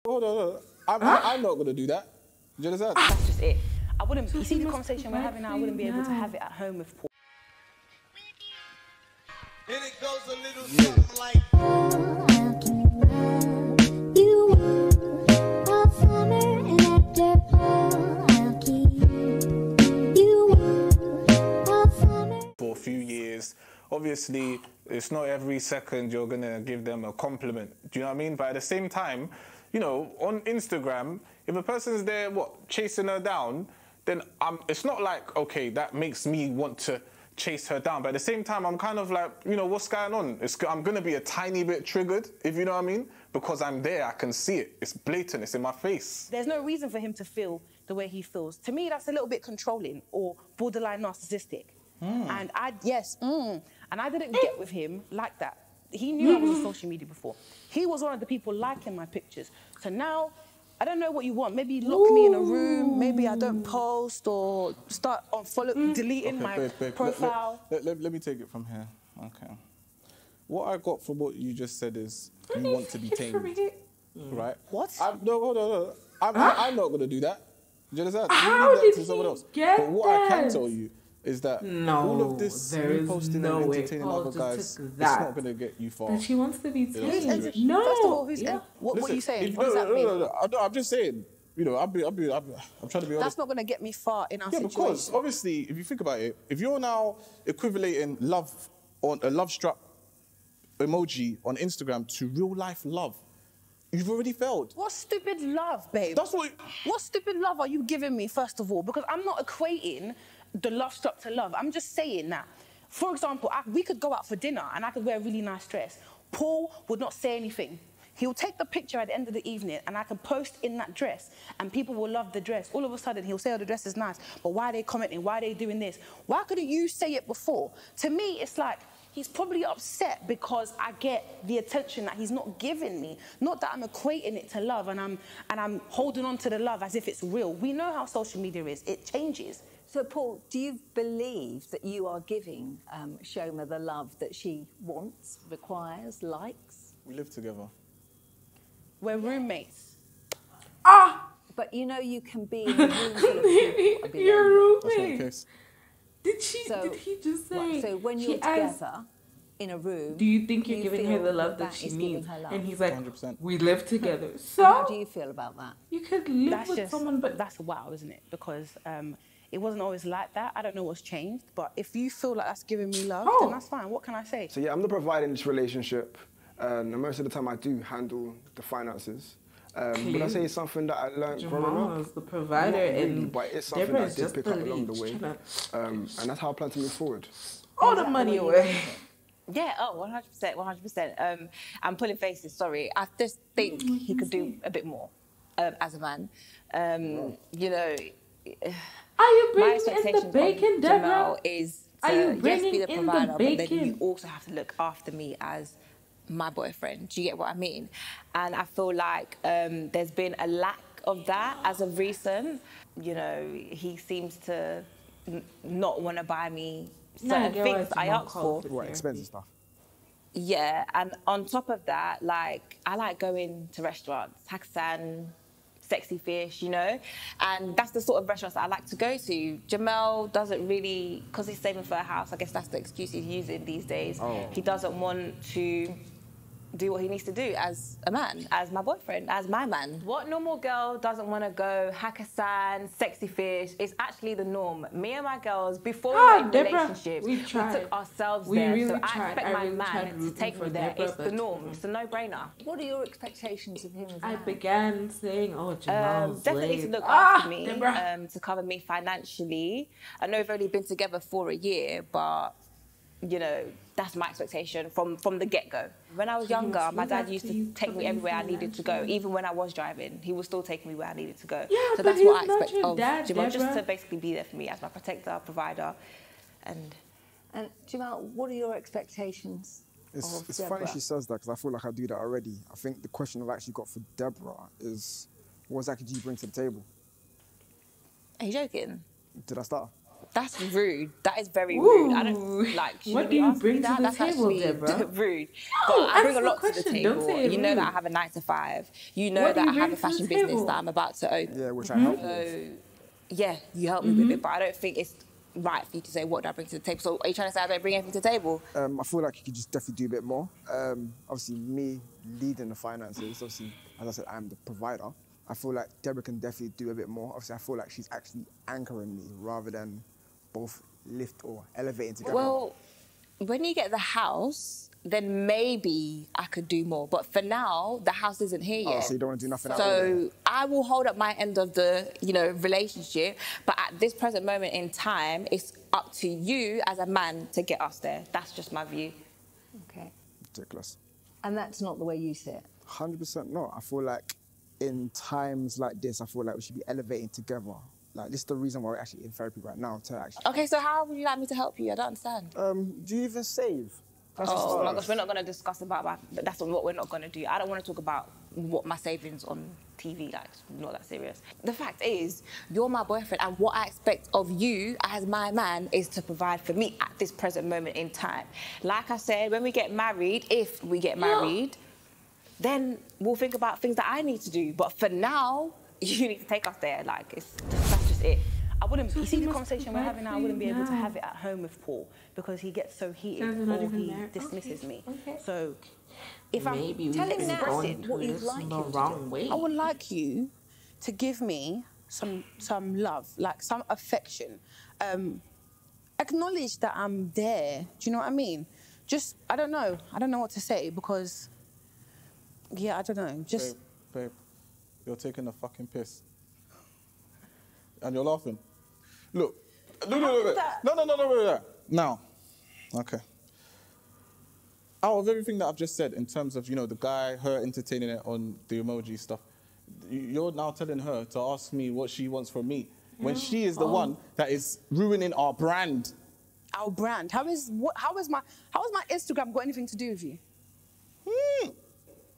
Hold on. I'm not gonna do that. Do you understand? That's just it. I wouldn't. You see the conversation we're having now. I wouldn't be able to have it at home with Paul. And it goes a little something like. For a few years, obviously, it's not every second you're gonna give them a compliment. Do you know what I mean? But at the same time, you know, on Instagram, if a person's there, chasing her down, then it's not like, okay, that makes me want to chase her down. But at the same time, I'm kind of like, you know, what's going on? I'm going to be a tiny bit triggered, if you know what I mean, because I'm there, I can see it. It's blatant, it's in my face. There's no reason for him to feel the way he feels. To me, that's a little bit controlling or borderline narcissistic. And I didn't get with him like that. He knew I was on social media before. He was one of the people liking my pictures. So now, I don't know what you want. Maybe lock me in a room. Maybe I don't post or start deleting my profile. Let me take it from here. Okay. What I got from what you just said is you want to be tamed, right? What? No, hold on. I'm not going to do that. Do you understand? How you did to someone else. Get But what that? I can tell you is that all of this reposting and entertaining other guys, it's not going to get you far. That she wants to be tamed. No. First of all, what are you saying? What does that mean? No, I'm just saying. You know, I'm trying to be honest. That's not going to get me far in our situation. Because obviously, if you think about it, if you're now equivalating love on a love struck emoji on Instagram to real life love, you've already failed. What stupid love, babe? That's what stupid love are you giving me, first of all? Because I'm not equating the love struck to love. I'm just saying that. For example, we could go out for dinner and I could wear a really nice dress. Paul would not say anything. He'll take the picture at the end of the evening and I can post in that dress and people will love the dress. All of a sudden, he'll say, oh, the dress is nice, but why are they commenting? Why are they doing this? Why couldn't you say it before? To me, it's like, he's probably upset because I get the attention that he's not giving me. Not that I'm equating it to love and I'm holding on to the love as if it's real. We know how social media is. It changes. So, Paul, do you believe that you are giving Shoma the love that she wants, requires, likes? We live together. We're roommates. But you know you can be in a room full of people. Your roommate. That's not the case. Did he just say? So when you're together in a room, do you think you're giving her the love that she needs? And he's like, 100%. We live together. So how do you feel about that? You could live with someone, but that's wow, isn't it? Because it wasn't always like that. I don't know what's changed, but if you feel like that's giving me love, then that's fine. What can I say? So yeah, I'm the provider in this relationship, and most of the time I do handle the finances. But I say it's something that I learned growing up. Is the provider, really, but it's something that I did pick up along the way, and that's how I plan to move forward. All the money away. Yeah, 100%, 100%. I'm pulling faces, sorry. I just think he could do a bit more as a man. You know, are you my bringing expectation in the bacon, from Jamal is to yes, be the provider, but then you also have to look after me as my boyfriend. Do you get what I mean? And I feel like there's been a lack of that as of recent. You know, he seems to not want to buy me certain things I ask for. What, expensive stuff? Yeah, and on top of that, like, I like going to restaurants, Haksan, Sexy Fish, you know? And that's the sort of restaurants that I like to go to. Jamal doesn't really, because he's saving for a house, I guess that's the excuse he's using these days. He doesn't want to do what he needs to do as a man, as my boyfriend, as my man. What normal girl doesn't want to go Hakkasan, Sexy Fish? It's actually the norm. Me and my girls, before we were in a relationship, we took ourselves there. Really so I expect my man to take me there. It's the norm. It's a no-brainer. What are your expectations of him as a man? I began saying, oh, Jamal's definitely to look after me, to cover me financially. I know we've only been together for a year, but you know, that's my expectation from the get-go. When I was younger, my dad used to take me everywhere I needed to go. Even when I was driving, he was still taking me where I needed to go. Yeah, so but that's what I not expect your of dad, Jamal, just Deborah. to basically be there for me as my protector, provider, and Jamal, what are your expectations? It's funny she says that because I feel like I do that already. I think the question I've actually got for Deborah is, what exactly do you bring to the table? Are you joking? Did I start? That's rude. That is very rude. I don't like. What do you bring to the That's table, actually Deborah? rude. No, But I bring a answer lot the to the question. Don't table. say it You know that I rude. have a 9 to 5. You know What do that you I have bring a to the fashion business table? that I'm about to open. Yeah, which I help with. So, yeah, you help me with it, but I don't think it's right for you to say what do I bring to the table. So, are you trying to say I don't bring anything to the table? I feel like you could just definitely do a bit more. Obviously, me leading the finances, obviously, as I said, I'm the provider. I feel like Deborah can definitely do a bit more. Obviously, I feel like she's actually anchoring me rather than both lift or elevating together. Well, when you get the house, then maybe I could do more. But for now, the house isn't here yet. So you don't want to do nothing else? So I will hold up my end of the, relationship. But at this present moment in time, it's up to you as a man to get us there. That's just my view. Okay. Ridiculous. And that's not the way you see it? 100% not. I feel like in times like this, I feel like we should be elevating together. Like, this is the reason why we're actually in therapy right now, to actually... Okay, so how would you like me to help you? I don't understand. Do you even save? That's Oh my gosh, we're not going to discuss about that. That's what we're not going to do. I don't want to talk about what my savings on TV, like, it's not that serious. The fact is, you're my boyfriend, and what I expect of you as my man is to provide for me at this present moment in time. Like I said, when we get married, if we get married, then we'll think about things that I need to do. But for now, you need to take us there. Like, that's just it. I wouldn't. You see the conversation we're having now. I wouldn't be able to have it at home with Paul because he gets so heated or he dismisses me. Okay. So, if Maybe I'm telling we've him been going what to you'd this like the you to wrong do, way. I would like you to give me some love, like some affection. Acknowledge that I'm there. Do you know what I mean? Just I don't know what to say because I don't know. Just Babe, you're taking a fucking piss. And you're laughing. Look. No. Now, okay. Out of everything that I've just said in terms of, the guy, her entertaining it on the emoji stuff, you're now telling her to ask me what she wants from me when she is the one that is ruining our brand. Our brand. How has my Instagram got anything to do with you?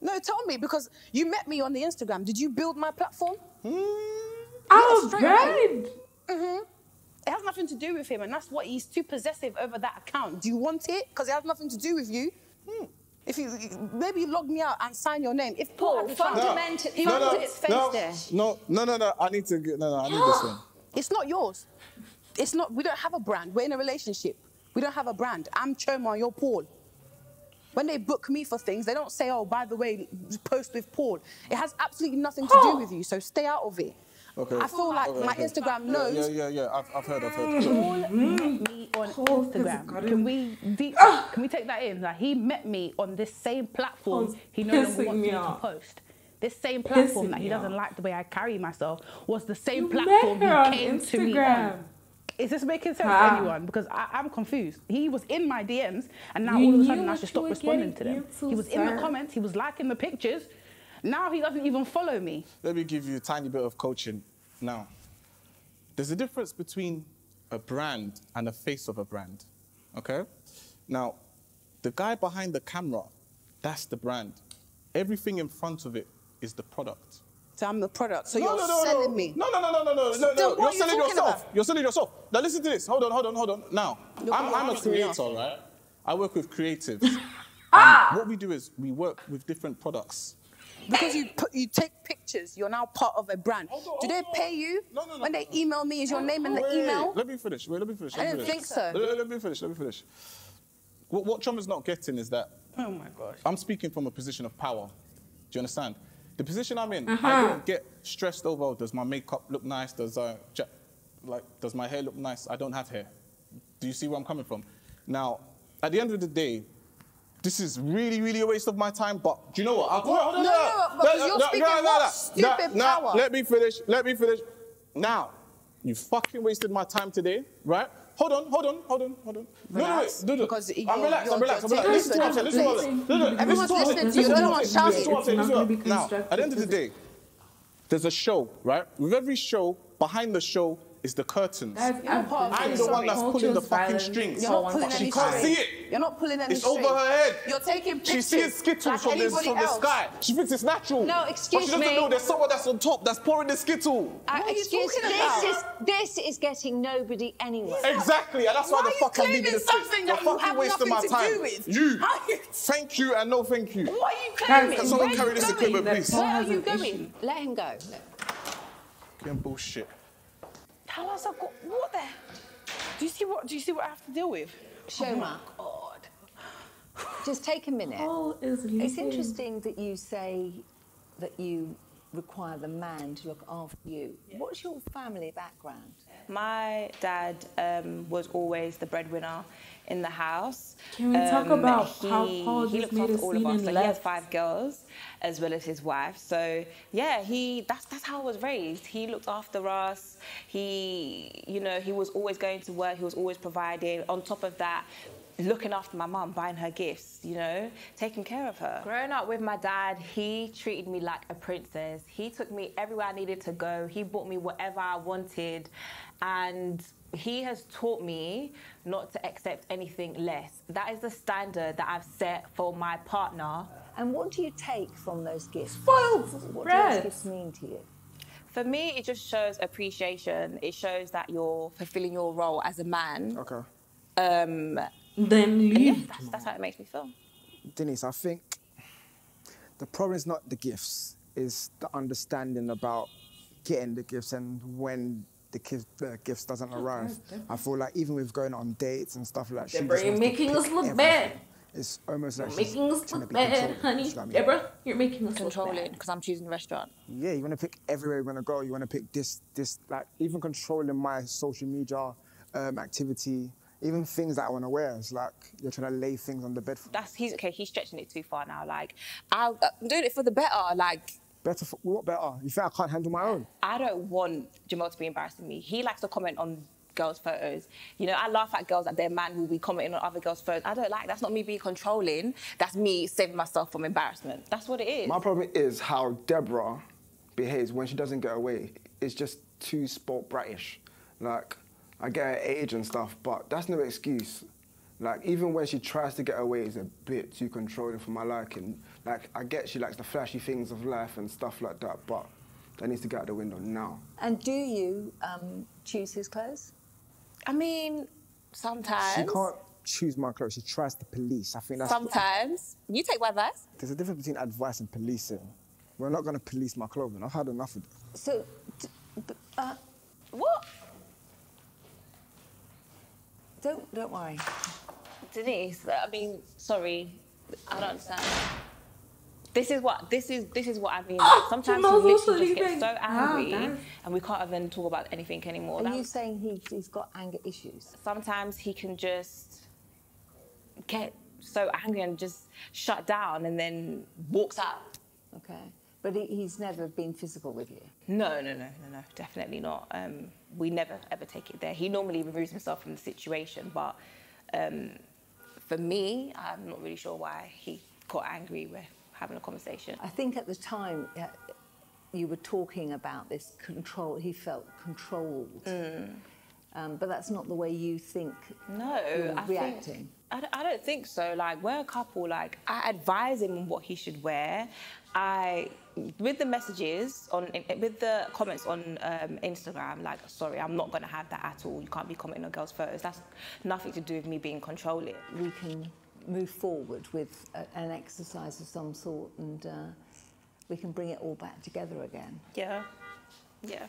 No, tell me, because you met me on the Instagram. Did you build my platform? Our brand. It has nothing to do with him, and that's what he's too possessive over that account. Do you want it? Because it has nothing to do with you. If you maybe log me out and sign your name. If Paul fundamentally, he put his face there. No. I need this one. It's not yours. It's not. We don't have a brand. We're in a relationship. We don't have a brand. I'm Choma, you're Paul. When they book me for things, they don't say, oh, by the way, post with Paul. It has absolutely nothing to do with you, so stay out of it. Okay. I feel like my Instagram knows. Yeah. I've heard. Paul met me on Instagram. Can we take that in? Like, he met me on this same platform. He no longer wants me to post. This same platform that he doesn't like the way I carry myself was the same platform he came to me on. Is this making sense to anyone? Because I'm confused. He was in my DMs, and now all of a sudden I should stop responding to them. He was in the comments, he was liking the pictures. Now he doesn't even follow me. Let me give you a tiny bit of coaching now. There's a difference between a brand and a face of a brand, okay? Now, the guy behind the camera, that's the brand. Everything in front of it is the product. So I'm the product. So you're selling me. No. You're selling yourself. You're selling yourself. Now listen to this. Hold on. Now, I'm a creator, right? I work with creatives. What we do is we work with different products. Because you take pictures, you're now part of a brand. Do they pay you? No. When they email me, is your name in the email? Let me finish. I didn't think so. Let me finish. What Choma's not getting is that Oh my gosh. I'm speaking from a position of power. Do you understand? The position I'm in, I don't get stressed over, does my makeup look nice? Does my hair look nice? I don't have hair. Do you see where I'm coming from? Now, at the end of the day, this is really, really a waste of my time, but do you know what? But you're speaking what stupid power? Let me finish. Now, you fucking wasted my time today, right? Hold on. Relax, No. because I'm relaxed. Listen to what I'm saying. Everyone's listening to you. Don't want shouting. Now, at the end of the day, there's a show, right? With every show, behind the show, is the curtains. Guys, I'm the one that's pulling the fucking violence. strings. You're not pulling But she any can't strings. see it. You're not pulling any It's strings. over her head. You're taking pictures. She sees skittles like from anybody the else. sky. She thinks it's natural. No, But excuse she doesn't me. know there's someone that's on top that's pouring the skittle. What are you Excuse talking me, about? this is getting nobody anywhere. Exactly, and that's why Why the are you fuck I'm claiming leaving this something You're that you fucking have wasting my nothing to time. do with? You. How are you- Thank you and no thank you. What are you claiming? Can someone Where carry are you this going? equipment, please? Where are has you an going? Let him go. Fucking bullshit. How else I've got what the? Do you see what I have to deal with? Shoma, God. just take a minute. Paul is leaving. It's interesting that you say that you require the man to look after you. What's your family background? My dad was always the breadwinner in the house. Can we talk about how Paul he just looked made a after all of scene us. and Like, he has left? 5 girls as well as his wife. So yeah, that's how I was raised. He looked after us. He was always going to work. He was always providing. On top of that, looking after my mum, buying her gifts, taking care of her. Growing up with my dad, he treated me like a princess. He took me everywhere I needed to go. He bought me whatever I wanted. And he has taught me not to accept anything less. That is the standard that I've set for my partner. And what do you take from those gifts? Spoiled What do bread. those gifts mean to you? For me, it just shows appreciation. It shows that you're fulfilling your role as a man. Okay. Then Yeah, leave. that's how it makes me feel. Denise, I think the problem is not the gifts, is the understanding about getting the gifts and when the gifts doesn't arrive. I feel like even with going on dates and stuff like that, Deborah, you're making us look bad. It's almost like You're she's making us trying to look be bad, controlled. honey. You know what I mean? Deborah, you're making us look Controlling, bad. because I'm choosing the restaurant. Yeah, you want to pick everywhere you want to go. You want to pick this, like even controlling my social media activity, even things that I want to wear. It's like you're trying to lay things on the bed. He's stretching it too far now. Like, I'm doing it for the better. Like, Better for what better? You think I can't handle my own? I don't want Jamal to be embarrassing me. He likes to comment on girls' photos. I laugh at girls that their man will be commenting on other girls' photos. I don't like, that's not me being controlling. That's me saving myself from embarrassment. That's what it is. My problem is how Deborah behaves when she doesn't get away. It's just too spoilt bratish. Like, I get her age and stuff, but that's no excuse. Like, even when she tries to get away, it's a bit too controlling for my liking. Like, I get she likes the flashy things of life and stuff like that, but that needs to get out the window now. And do you choose his clothes? I mean, sometimes. She can't choose my clothes. She tries to police. I think that's... Sometimes. You take my advice. There's a difference between advice and policing. We're not going to police my clothing. I've had enough of it. So, What? don't worry. Denise, I mean, sorry, I don't understand. This is what I mean. Like, sometimes Jamal's we also literally just get leaving. so angry Damn. and we can't even talk about anything anymore. Are you saying he's got anger issues? Sometimes he can just get so angry and just shut down and then walks out. Okay. But he's never been physical with you? No, definitely not. We never ever take it there. He normally removes himself from the situation, but for me, I'm not really sure why he got angry. We're having a conversation. I think at the time you were talking about this control. He felt controlled. But that's not the way you think you're reacting. I don't think so. Like, we're a couple. Like, I advise him on what he should wear. With the messages, with the comments on Instagram, like, sorry, I'm not going to have that at all. You can't be commenting on girls' photos. That's nothing to do with me being controlling. We can move forward with an exercise of some sort and we can bring it all back together again. Yeah. Okay?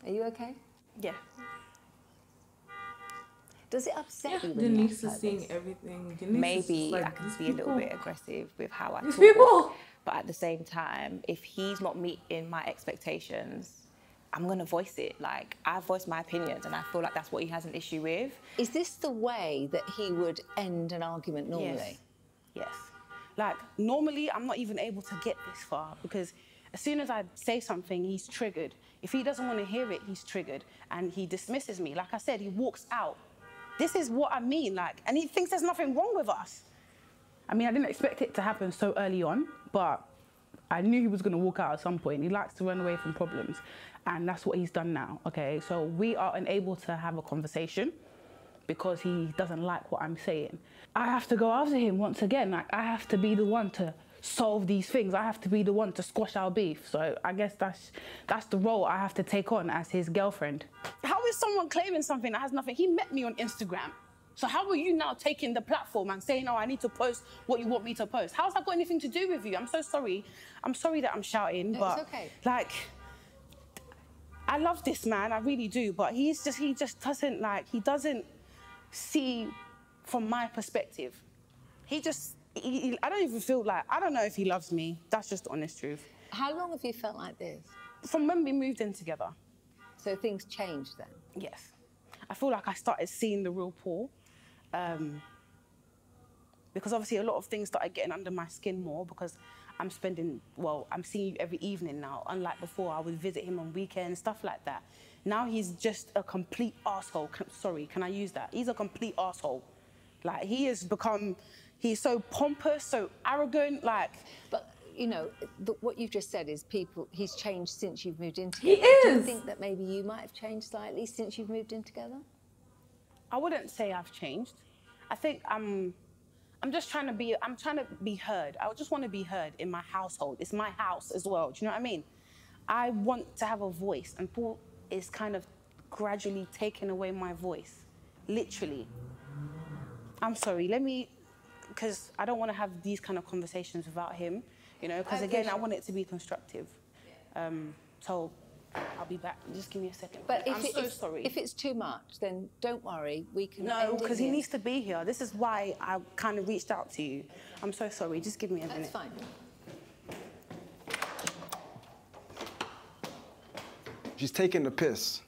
Are you okay? Yeah. Does it upset you when Denise you is act seeing like everything. Denise Maybe is like, I can these be a little people- bit aggressive with how I These talk. people. But at the same time, if he's not meeting my expectations, I'm going to voice it. Like, I voice my opinions and I feel like that's what he has an issue with. Is this the way that he would end an argument normally? Yes. Like, normally, I'm not even able to get this far because as soon as I say something, he's triggered. If he doesn't want to hear it, he's triggered and he dismisses me. Like I said, he walks out. This is what I mean, like, and he thinks there's nothing wrong with us. I mean, I didn't expect it to happen so early on, but I knew he was going to walk out at some point. He likes to run away from problems. And that's what he's done now, okay? So we are unable to have a conversation because he doesn't like what I'm saying. I have to go after him once again. Like, I have to be the one to solve these things. I have to be the one to squash our beef. So I guess that's the role I have to take on as his girlfriend. How is someone claiming something that has nothing? He met me on Instagram. So how are you now taking the platform and saying, oh, I need to post what you want me to post? How's that got anything to do with you? I'm so sorry. I'm sorry that I'm shouting, No, but it's okay. like, I love this man, I really do, but he just doesn't he doesn't see from my perspective. I don't even feel like, I don't know if he loves me. That's just the honest truth. How long have you felt like this? From when we moved in together. So things changed then? Yes. I feel like I started seeing the real Paul. Because obviously a lot of things started getting under my skin more because I'm seeing you every evening now. Unlike before, I would visit him on weekends, stuff like that. Now he's just a complete arsehole. Sorry, can I use that? He's a complete arsehole. Like, he's so pompous, so arrogant, like... But, you know, what you've just said is he's changed since you've moved in He together. is. Do you think that maybe you might have changed slightly since you've moved in together? I wouldn't say I've changed. I think I'm trying to be heard. I just want to be heard in my household. It's my house as well. Do you know what I mean? I want to have a voice, and Paul is kind of gradually taking away my voice, literally. I'm sorry, because I don't want to have these kind of conversations without him, you know, because again, I want it to be constructive. So I'll be back. Just give me a second. But I'm so sorry. If it's too much, then don't worry. We can. No, because he needs to be here. This is why I kind of reached out to you. I'm so sorry. Just give me a minute. That's fine. She's taking the piss.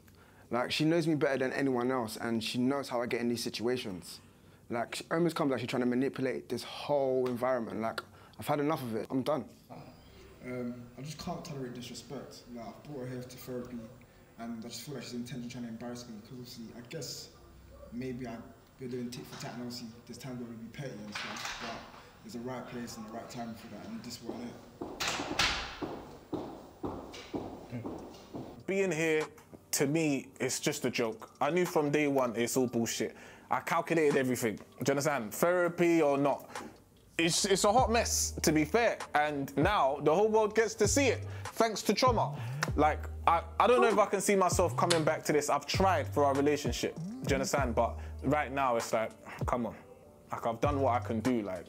Like, she knows me better than anyone else, and she knows how I get in these situations. Like, it almost comes like she's trying to manipulate this whole environment. Like, I've had enough of it. I'm done. I just can't tolerate disrespect. Like, I've brought her here to therapy, and I just feel like she's intentionally trying to embarrass me, because obviously, I guess maybe we're doing tit for tat, and obviously there's times where we be petty and stuff, but there's a right place and the right time for that, and this wasn't it. Being here, to me, it's just a joke. I knew from day one it's all bullshit. I calculated everything. Do you understand? Therapy or not. It's a hot mess, to be fair. And now the whole world gets to see it, thanks to trauma. Like, I don't know if I can see myself coming back to this. I've tried for our relationship. Do you understand? But right now it's like, come on. Like, I've done what I can do, like.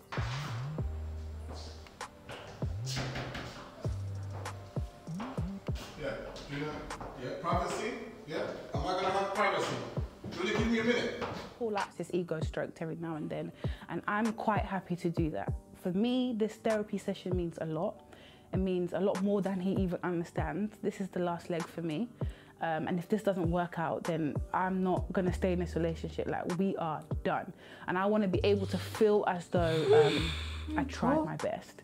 Yeah, you know, yeah, privacy, yeah. Am I gonna have privacy? Will you give me a minute? Paul likes his ego stroked every now and then, and I'm quite happy to do that. For me, this therapy session means a lot. It means a lot more than he even understands. This is the last leg for me. And if this doesn't work out, then I'm not gonna stay in this relationship. Like, we are done. And I wanna be able to feel as though I tried my best.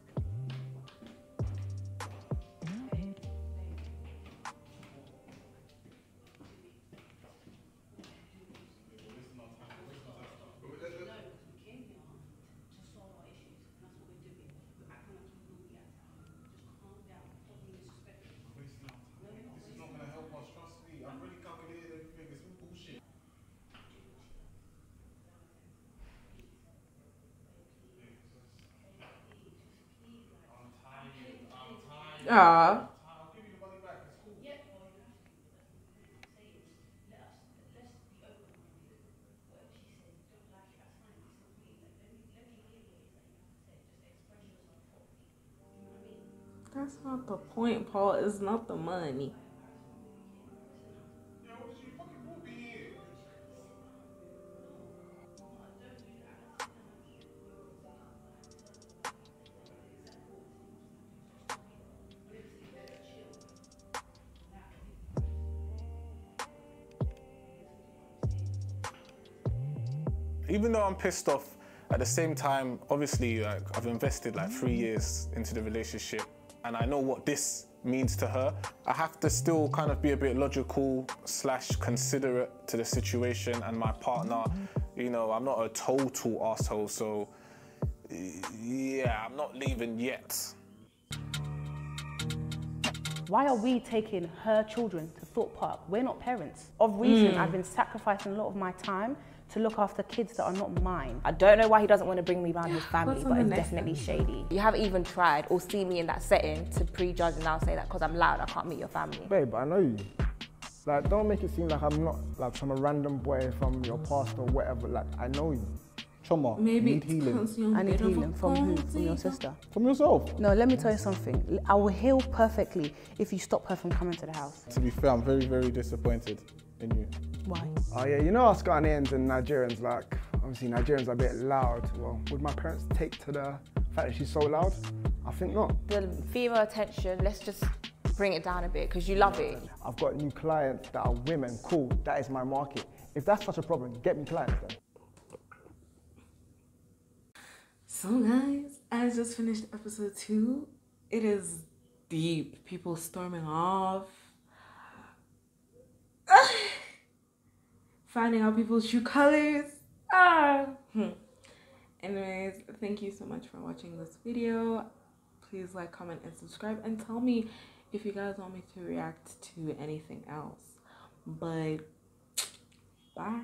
Aw. That's not the point, Paul. It's not the money. Even though I'm pissed off, at the same time, obviously, like, I've invested like 3 years into the relationship, and I know what this means to her. I have to still kind of be a bit logical / considerate to the situation and my partner. You know, I'm not a total asshole, so yeah, I'm not leaving yet. Why are we taking her children to Thorpe Park? We're not parents. Of recent, I've been sacrificing a lot of my time to look after kids that are not mine. I don't know why he doesn't want to bring me around his family, but it's definitely shady. You haven't even tried or seen me in that setting to prejudge and now say that because I'm loud, I can't meet your family. Babe, I know you. Like, don't make it seem like I'm not like some random boy from your past or whatever. Like, I know you. Choma, Maybe need healing. I need healing from who? From your sister? From yourself. No, let me tell you something. I will heal perfectly if you stop her from coming to the house. To be fair, I'm very, very disappointed in you. Why? Oh yeah, you know us Ghanaians and Nigerians, like, obviously Nigerians are a bit loud. Well, would my parents take to the fact that she's so loud? I think not. The female attention, let's just bring it down a bit because you love it. I've got new clients that are women, cool, that is my market. If that's such a problem, get me clients then. So guys, I just finished episode 2. It is deep. People storming off. Finding out people's true colors. Anyways, thank you so much for watching this video. Please like, comment, and subscribe. And tell me if you guys want me to react to anything else. But, bye.